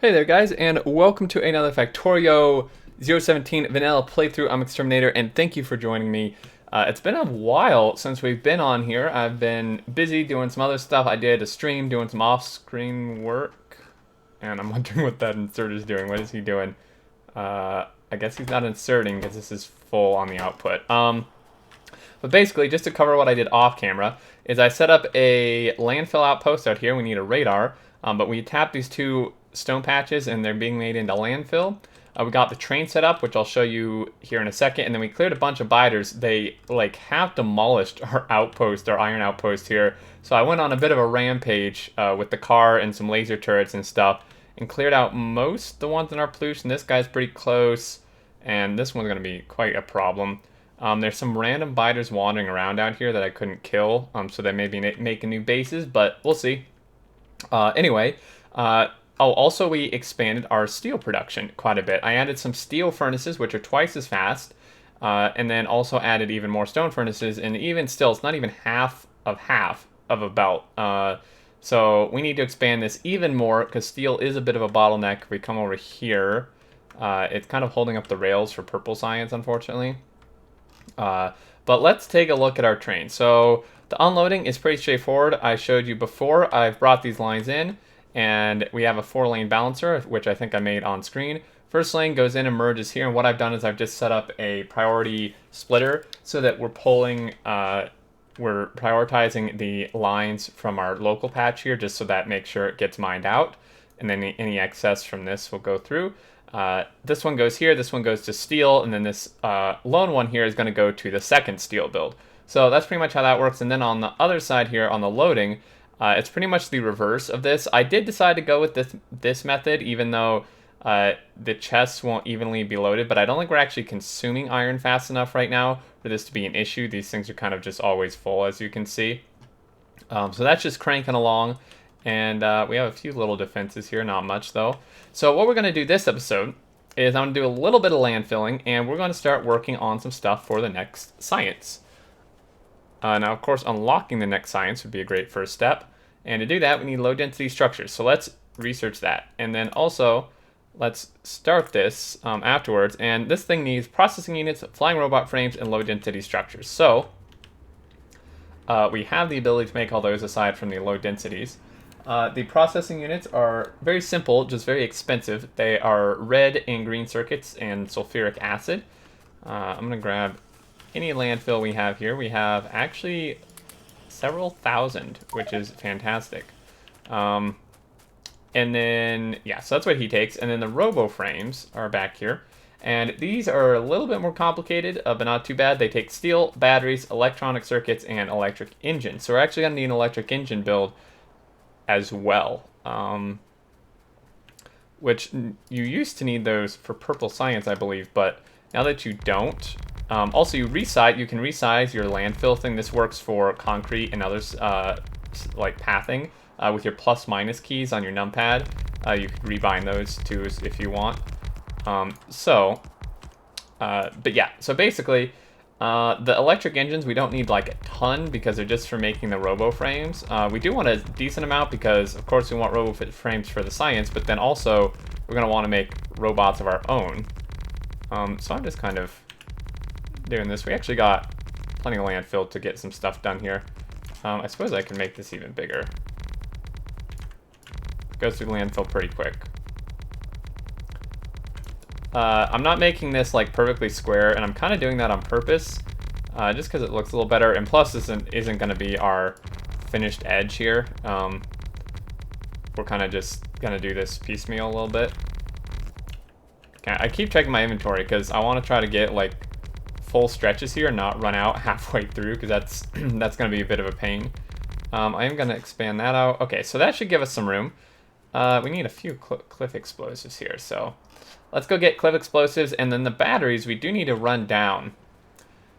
Hey there guys, and welcome to another Factorio 0.17 vanilla playthrough. I'm Xterminator, and thank you for joining me. It's been a while since we've been on here. I've been busy doing some other stuff. I did a stream doing some off-screen work, and I'm wondering what that insert is doing. What is he doing? I guess he's not inserting because this is full on the output. But basically, just to cover what I did off camera, is I set up a landfill outpost out here. We need a radar, but we tap these two stone patches and they're being made into landfill. We got the train set up, which I'll show you here in a second, and then we cleared a bunch of biters. They like have demolished our outpost, our iron outpost here. So I went on a bit of a rampage with the car and some laser turrets and stuff, and cleared out most the ones in our pollution. This guy's pretty close, and this one's gonna be quite a problem. There's some random biters wandering around out here that I couldn't kill, so they may be making new bases, but we'll see. Anyway, also we expanded our steel production quite a bit. I added some steel furnaces, which are twice as fast, and then also added even more stone furnaces, and even still, it's not even half of a belt. So we need to expand this even more, because steel is a bit of a bottleneck. If we come over here, it's kind of holding up the rails for purple science, unfortunately. But let's take a look at our train. So the unloading is pretty straightforward. I showed you before. I've brought these lines in, and we have a 4-lane balancer, which I think I made on screen. First lane goes in and merges here, and what I've done is I've just set up a priority splitter so that we're prioritizing the lines from our local patch here, just so that makes sure it gets mined out, and then any excess from this will go through. This one goes here, this one goes to steel, and then this lone one here is going to go to the second steel build. So that's pretty much how that works. And then on the other side here, on the loading, it's pretty much the reverse of this. I did decide to go with this method, even though the chests won't evenly be loaded, but I don't think we're actually consuming iron fast enough right now for this to be an issue. These things are kind of just always full, as you can see. So that's just cranking along. And we have a few little defenses here, not much though. So what we're going to do this episode is I'm going to do a little bit of landfilling, and we're going to start working on some stuff for the next science. Now, of course, unlocking the next science would be a great first step. And to do that, we need low density structures. So let's research that. And then also, let's start this afterwards. And this thing needs processing units, flying robot frames, and low density structures. So we have the ability to make all those aside from the low densities. The processing units are very simple, just very expensive. They are red and green circuits and sulfuric acid. I'm going to grab any landfill we have here. We have actually several thousand, which is fantastic. And then, yeah, so that's what he takes. And then the robo frames are back here. And these are a little bit more complicated, but not too bad. They take steel, batteries, electronic circuits, and electric engines. So we're actually going to need an electric engine build as well, which you used to need those for purple science, I believe, but now that you don't. Also, you can resize your landfill thing. This works for concrete and others, like pathing, with your plus minus keys on your numpad. You can rebind those too if you want. But yeah, so basically, the electric engines, we don't need like a ton because they're just for making the robo frames. We do want a decent amount because, of course, we want robo frames for the science, but then also we're going to want to make robots of our own. So I'm just kind of doing this. We actually got plenty of landfill to get some stuff done here. I suppose I can make this even bigger. It goes through the landfill pretty quick. I'm not making this like perfectly square, and I'm kind of doing that on purpose, just because it looks a little better. And plus, this isn't going to be our finished edge here. We're kind of just going to do this piecemeal a little bit. Okay, I keep checking my inventory because I want to try to get like full stretches here and not run out halfway through, because that's going to be a bit of a pain. I am going to expand that out. Okay, so that should give us some room. We need a few cliff explosives here, so let's go get cliff explosives, and then the batteries we do need to run down.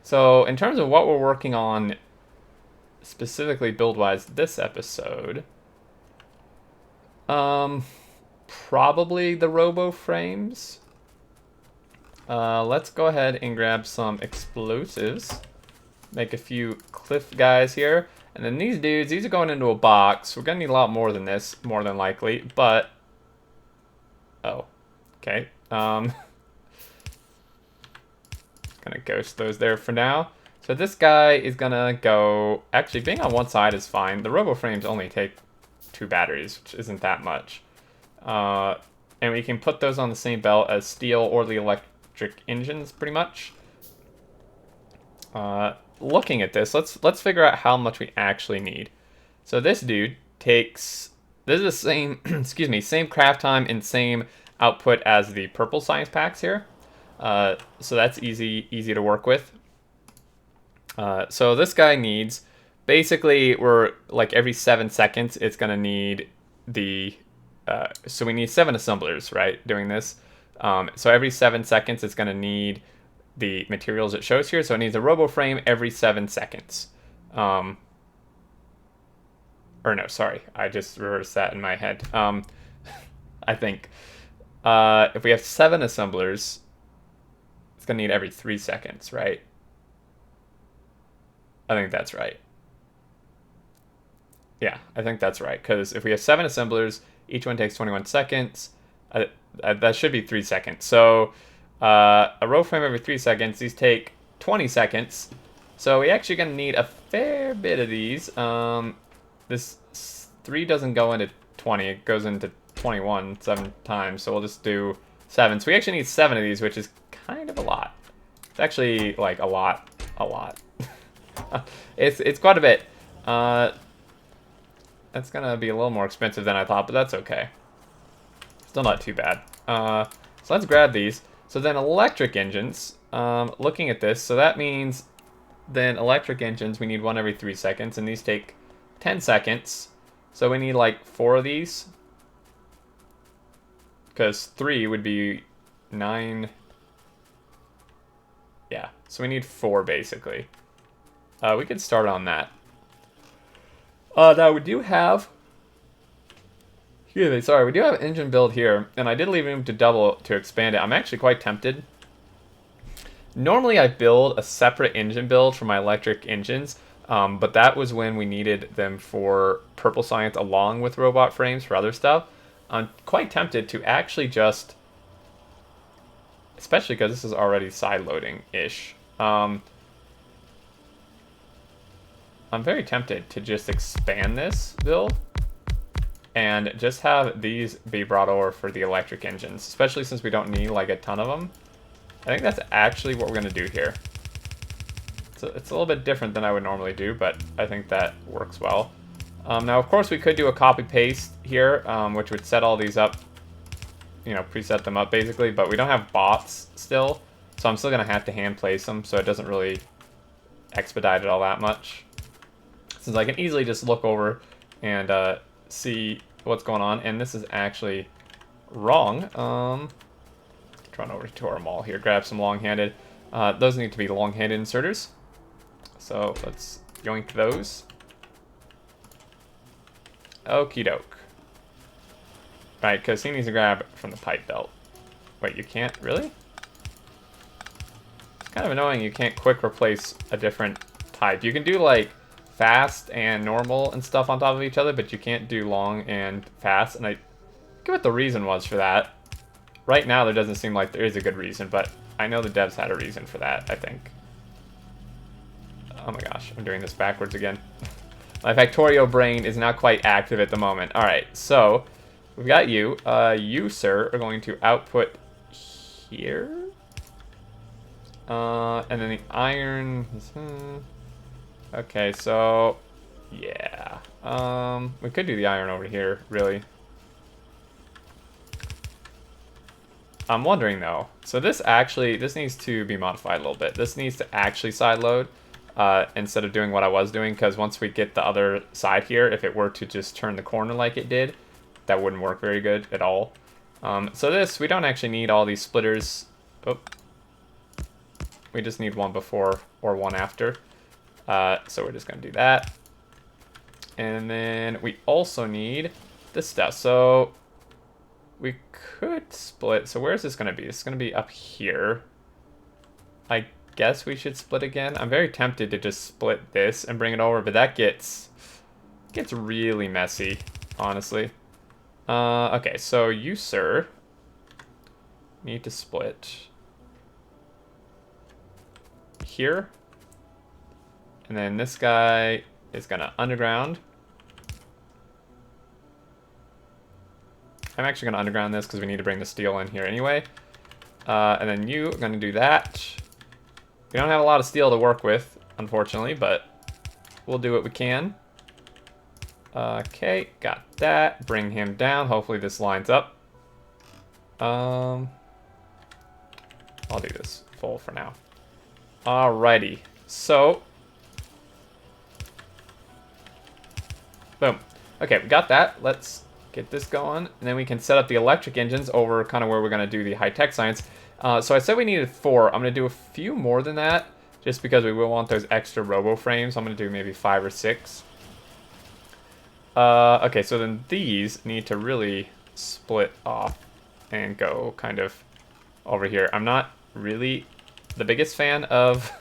So in terms of what we're working on specifically build-wise this episode, probably the robo frames. Let's go ahead and grab some explosives. Make a few cliff guys here. And then these dudes, these are going into a box. We're going to need a lot more than this, more than likely. But Oh, okay. Gonna ghost those there for now. So this guy is gonna go... Actually, being on one side is fine. The robo frames only take 2 batteries, which isn't that much. And we can put those on the same belt as steel or the electric engines, pretty much. Looking at this, let's figure out how much we actually need. So this dude takes... This is the same, excuse me, same craft time and same output as the purple science packs here. So that's easy to work with. So this guy needs... Basically, we're like every 7 seconds, it's going to need the... so we need 7 assemblers, right, doing this. So every 7 seconds, it's going to need the materials it shows here. So it needs a robo frame every 7 seconds. Or no, sorry, I just reversed that in my head. I think if we have 7 assemblers, it's going to need every 3 seconds, right? I think that's right. Yeah, I think that's right. Because if we have 7 assemblers, each one takes 21 seconds. That should be 3 seconds. So a row frame every 3 seconds. These take 20 seconds. So we're actually going to need a fair bit of these. This 3 doesn't go into 20. It goes into 21 7 times. So we'll just do 7. So we actually need 7 of these, which is kind of a lot. It's actually like a lot. It's quite a bit. That's gonna be a little more expensive than I thought, but that's okay. Still not too bad. So let's grab these. So then electric engines, looking at this, so that means then electric engines, we need 1 every 3 seconds, and these take 10 seconds. So we need like 4 of these. Because 3 would be 9. Yeah, so we need 4 basically. We could start on that. Now we do have... Excuse me, sorry, we do have engine build here, and I did leave room to double to expand it. I'm actually quite tempted. Normally I build a separate engine build for my electric engines, but that was when we needed them for purple science along with robot frames for other stuff. I'm quite tempted to actually just... Especially because this is already side-loading-ish. I'm very tempted to just expand this build and just have these be brought over for the electric engines, especially since we don't need like a ton of them. I think that's actually what we're going to do here. So it's a little bit different than I would normally do, but I think that works well. Now, of course, we could do a copy-paste here, which would set all these up, you know, preset them up basically, but we don't have bots still, so I'm still going to have to hand place them, so it doesn't really expedite it all that much. Since I can easily just look over and see what's going on, and this is actually wrong. Run over to our mall here, grab some long-handed. Those need to be long-handed inserters. So let's yoink those. Okie doke. Right, because he needs to grab from the pipe belt. Wait, you can't? Really? It's kind of annoying you can't quick replace a different type. You can do like fast and normal and stuff on top of each other, but you can't do long and fast, and I forget what the reason was for that. Right now there doesn't seem like there is a good reason, but I know the devs had a reason for that, I think. Oh my gosh, I'm doing this backwards again. My Factorio brain is not quite active at the moment. Alright, so we've got you. You, sir, are going to output here. And then the iron... Okay, so, yeah. We could do the iron over here, really. I'm wondering, though. So this needs to be modified a little bit. This needs to actually side load instead of doing what I was doing, because once we get the other side here, if it were to just turn the corner like it did, that wouldn't work very good at all. So this, we don't actually need all these splitters. Oh. We just need one before or one after. So we're just going to do that. And then we also need this stuff. So we could split. So where's this going to be? It's going to be up here. I guess we should split again. I'm very tempted to just split this and bring it over, but that gets really messy, honestly. Okay, so you, sir, need to split here. And then this guy is gonna underground. I'm actually gonna underground this because we need to bring the steel in here anyway. And then you are gonna do that. We don't have a lot of steel to work with, unfortunately, but we'll do what we can. Okay, got that. Bring him down. Hopefully this lines up. I'll do this full for now. Alrighty, so boom. Okay, we got that. Let's get this going, and then we can set up the electric engines over kind of where we're going to do the high-tech science. So I said we needed 4. I'm going to do a few more than that, just because we will want those extra robo frames. I'm going to do maybe 5 or 6. Okay, so then these need to really split off and go kind of over here. I'm not really the biggest fan of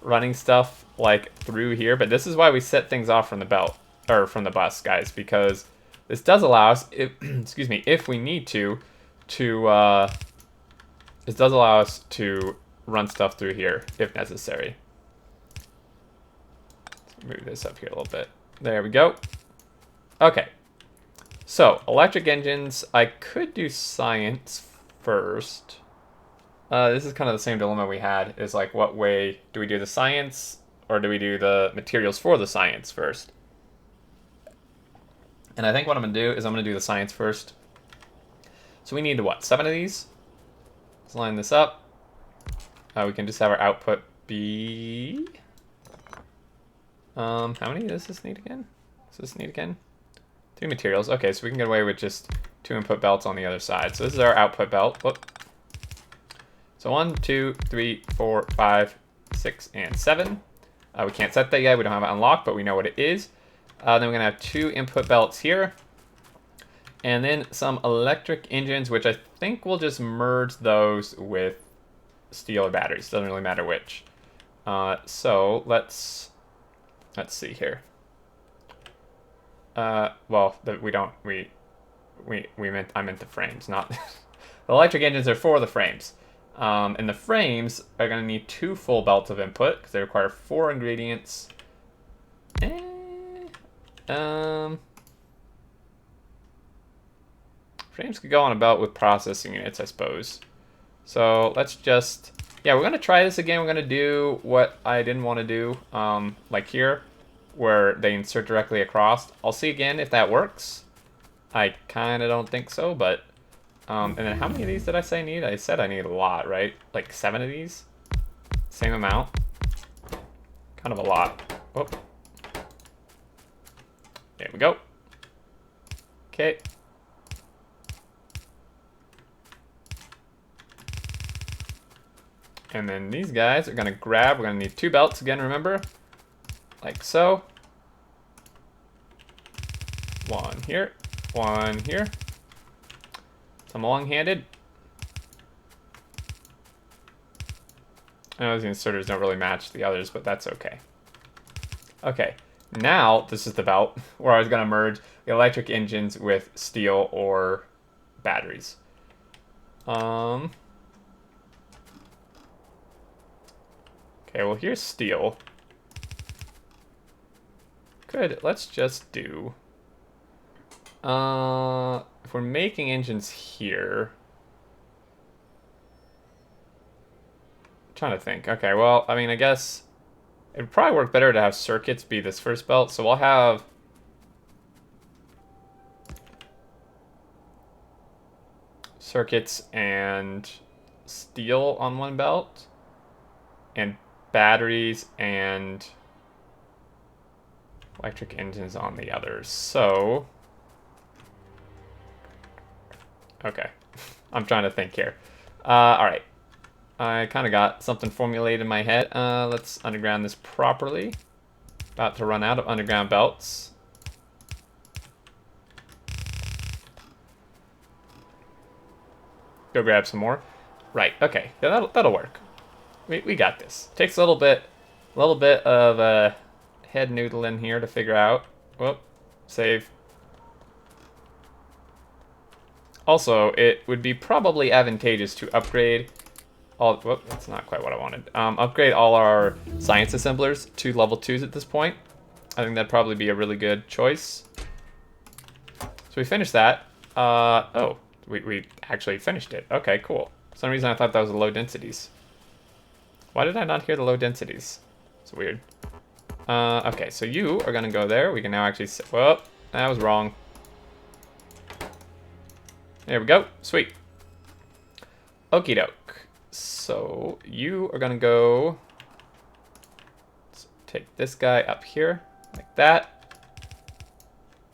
running stuff like through here, but this is why we set things off from the belt, or from the bus, guys, because this does allow us, excuse me, if we need to this does allow us to run stuff through here if necessary. Let's move this up here a little bit. There we go. Okay, so electric engines, I could do science first. This is kind of the same dilemma we had, is like, what way do we do the science, or do we do the materials for the science first? And I think what I'm going to do is I'm going to do the science first. So we need, what, 7 of these? Let's line this up. We can just have our output be... how many does this need again? Does this need again? 3 materials. Okay, so we can get away with just 2 input belts on the other side. So this is our output belt. Whoop. So 1, 2, 3, 4, 5, 6, and 7. We can't set that yet. We don't have it unlocked, but we know what it is. Then we're going to have 2 input belts here. And then some electric engines, which I think we'll just merge those with steel or batteries. Doesn't really matter which. So let's see here. Well, I meant the frames, not the electric engines are for the frames. And the frames are going to need 2 full belts of input because they require 4 ingredients. Frames could go on a belt with processing units, I suppose. So let's just, yeah, we're going to try this again. We're going to do what I didn't want to do, like here, where they insert directly across. I'll see again if that works. I kind of don't think so, but, and then how many of these did I say I need? I said I need a lot, right? Like 7 of these? Same amount? Kind of a lot. Whoop. There we go. Okay. And then these guys are going to grab. We're going to need 2 belts again, remember? Like so. 1 here. 1 here. Some long-handed. I know these inserters don't really match the others, but that's okay. Okay. Now, this is the belt where I was going to merge the electric engines with steel or batteries. Okay, well, here's steel. Good, let's just do... if we're making engines here... I'm trying to think. Okay, well, I mean, I guess... it would probably work better to have circuits be this first belt, so we'll have... circuits and steel on one belt, and batteries and electric engines on the others. So, okay, I'm trying to think here. All right, I kind of got something formulated in my head. Let's underground this properly. About to run out of underground belts. Go grab some more. Right, okay, yeah, that'll work. We got this. Takes a little bit of head noodling here to figure out. Whoop, save. Also, it would be probably advantageous to upgrade all... Whoop, that's not quite what I wanted. Upgrade all our science assemblers to level 2s at this point. I think that'd probably be a really good choice. So we finished that. Oh, we actually finished it. Okay, cool. For some reason I thought that was the low densities. Why did I not hear the low densities? It's weird. Okay, so you are gonna go there. We can now actually... Whoa, that was wrong. There we go. Sweet. Okie doke. So you are gonna go... Let's take this guy up here, like that.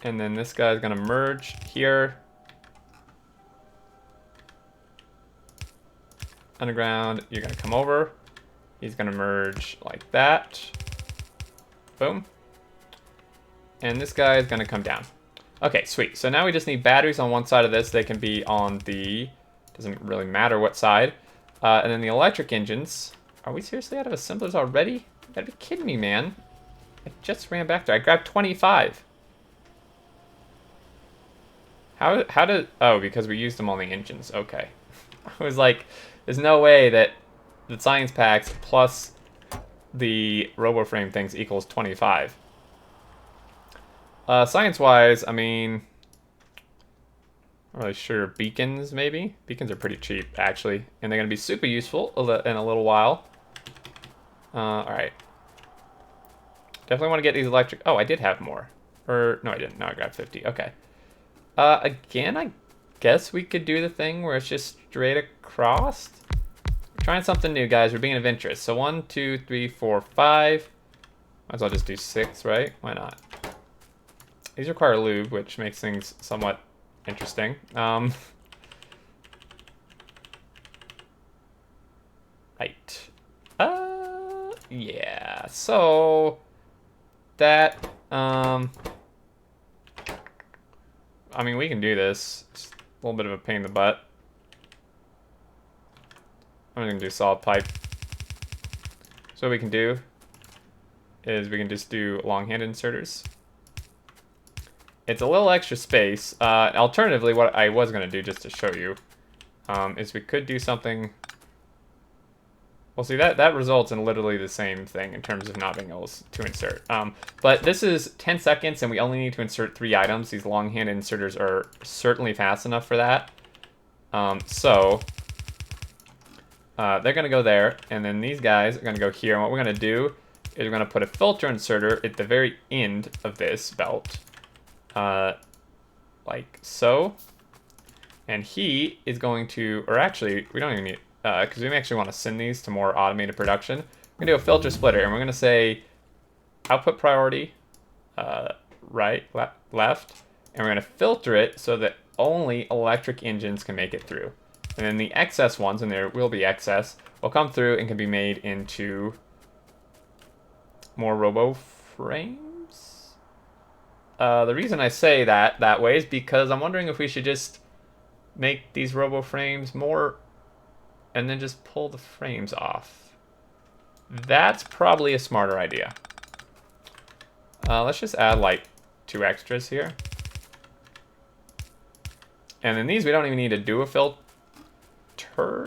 And then this guy is gonna merge here. Underground, you're gonna come over. He's gonna merge like that. Boom. And this guy is gonna come down. Okay, sweet. So now we just need batteries on one side of this. They can be on the... Doesn't really matter what side. And then the electric engines. Are we seriously out of assemblers already? You gotta be kidding me, man. I just ran back there. I grabbed 25. How did... Oh, because we used them on the engines. Okay. I was like, there's no way that the science packs plus the RoboFrame things equals 25. Science-wise, I mean, I'm not really sure. Beacons, maybe? Beacons are pretty cheap, actually. And they're going to be super useful in a little while. Alright. Definitely want to get these electric... Oh, I did have more. Or, no, I didn't. No, I grabbed 50. Okay. Again, I guess we could do the thing where it's just straight across. We're trying something new, guys. We're being adventurous. So 1, 2, 3, 4, 5. Might as well just do 6, right? Why not? These require lube, which makes things somewhat interesting. Right. Yeah. So that I mean, we can do this. It's a little bit of a pain in the butt. I'm gonna do solid pipe. So what we can do is we can just do long hand inserters. It's a little extra space. Alternatively, what I was going to do, just to show you, is we could do something... Well, see, that results in literally the same thing in terms of not being able to insert. But this is 10 seconds, and we only need to insert 3 items. These long-hand inserters are certainly fast enough for that. They're going to go there, and then these guys are going to go here. And what we're going to do is we're going to put a filter inserter at the very end of this belt. Like so, and he is going to, or actually, we don't even need, because we actually want to send these to more automated production. We're going to do a filter splitter, and we're going to say output priority, right, left, and we're going to filter it so that only electric engines can make it through. And then the excess ones, and there will be excess, will come through and can be made into more robo frames. The reason I say that way is because I'm wondering if we should just make these robo frames more and then just pull the frames off. That's probably a smarter idea. Let's just add like 2 extras here. And then these we don't even need to do a filter,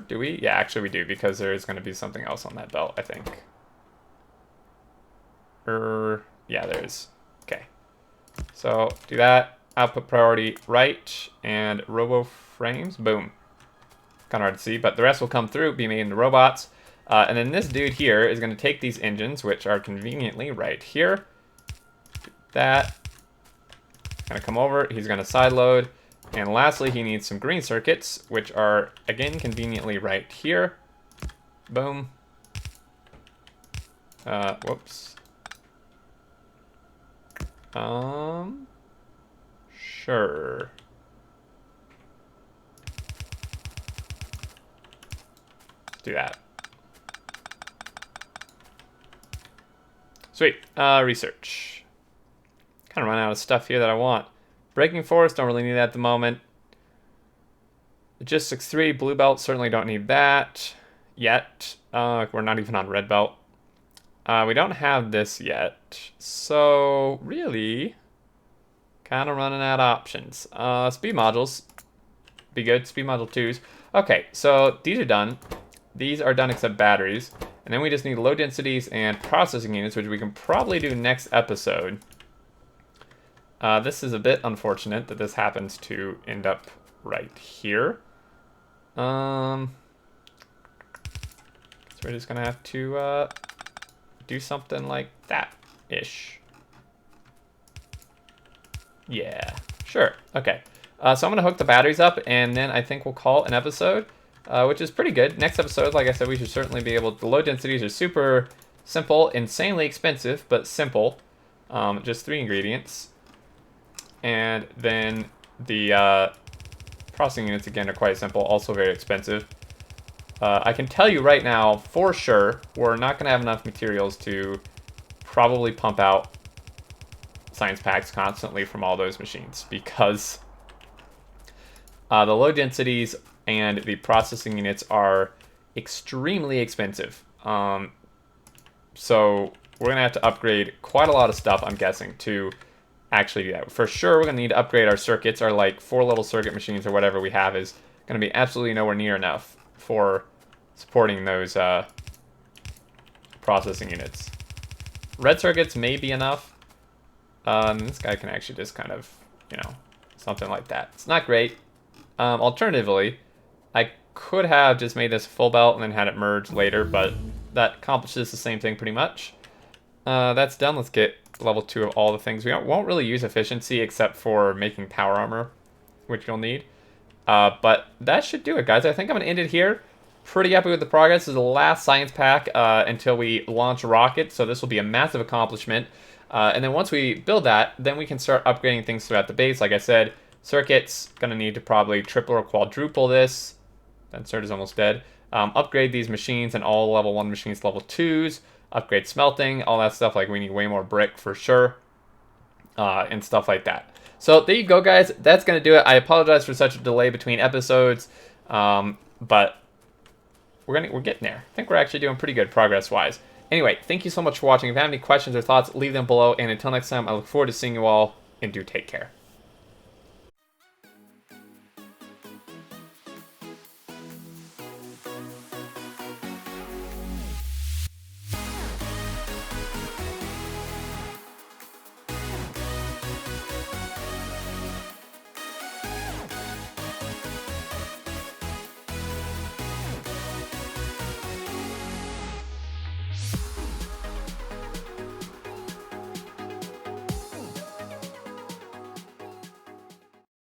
do we? Yeah, actually we do, because there is going to be something else on that belt, I think. Yeah, there is. Okay. So do that, output priority right, and robo frames, boom. Kind of hard to see, but the rest will come through, be made into robots. And then this dude here is going to take these engines, which are conveniently right here. Do that. Going to come over, he's going to side load. And lastly, he needs some green circuits, which are, again, conveniently right here. Boom. Whoops. Sure. Let's do that. Sweet. Research. Kind of run out of stuff here that I want. Breaking force, don't really need that at the moment. Logistics 3, blue belt, certainly don't need that yet. We're not even on red belt. We don't have this yet. So, really, kind of running out of options. Speed modules. be good. Speed module 2s. Okay, so these are done. These are done except batteries. And then we just need low densities and processing units, which we can probably do next episode. This is a bit unfortunate that this happens to end up right here. So we're just gonna have to do something like that-ish. Yeah, sure. Okay. So I'm gonna hook the batteries up, and then I think we'll call it an episode, which is pretty good. Next episode, like I said, we should certainly be able to. The low densities are super simple, insanely expensive, but simple. Just 3 ingredients. And then the processing units, again, are quite simple, also very expensive. I can tell you right now, for sure, we're not going to have enough materials to probably pump out science packs constantly from all those machines, because the low densities and the processing units are extremely expensive. So we're going to have to upgrade quite a lot of stuff, I'm guessing, to actually do that. For sure, we're going to need to upgrade our circuits. Our like 4-level circuit machines or whatever we have is going to be absolutely nowhere near enough for supporting those processing units. Red circuits may be enough. This guy can actually just kind of, you know, something like that. It's not great. Alternatively, I could have just made this full belt and then had it merged later, but that accomplishes the same thing pretty much. That's done. Let's get level 2 of all the things. We won't really use efficiency except for making power armor, which you'll need. But that should do it, guys. I think I'm going to end it here. Pretty happy with the progress. This is the last science pack until we launch rockets, so this will be a massive accomplishment. And then once we build that, then we can start upgrading things throughout the base. Like I said, circuits, going to need to probably triple or quadruple this. That insert is almost dead. Upgrade these machines and all level 1 machines level 2s. Upgrade smelting, all that stuff. Like, we need way more brick for sure. And stuff like that. So there you go, guys. That's going to do it. I apologize for such a delay between episodes. But we're getting there. I think we're actually doing pretty good progress-wise. Anyway, thank you so much for watching. If you have any questions or thoughts, leave them below. And until next time, I look forward to seeing you all, and do take care.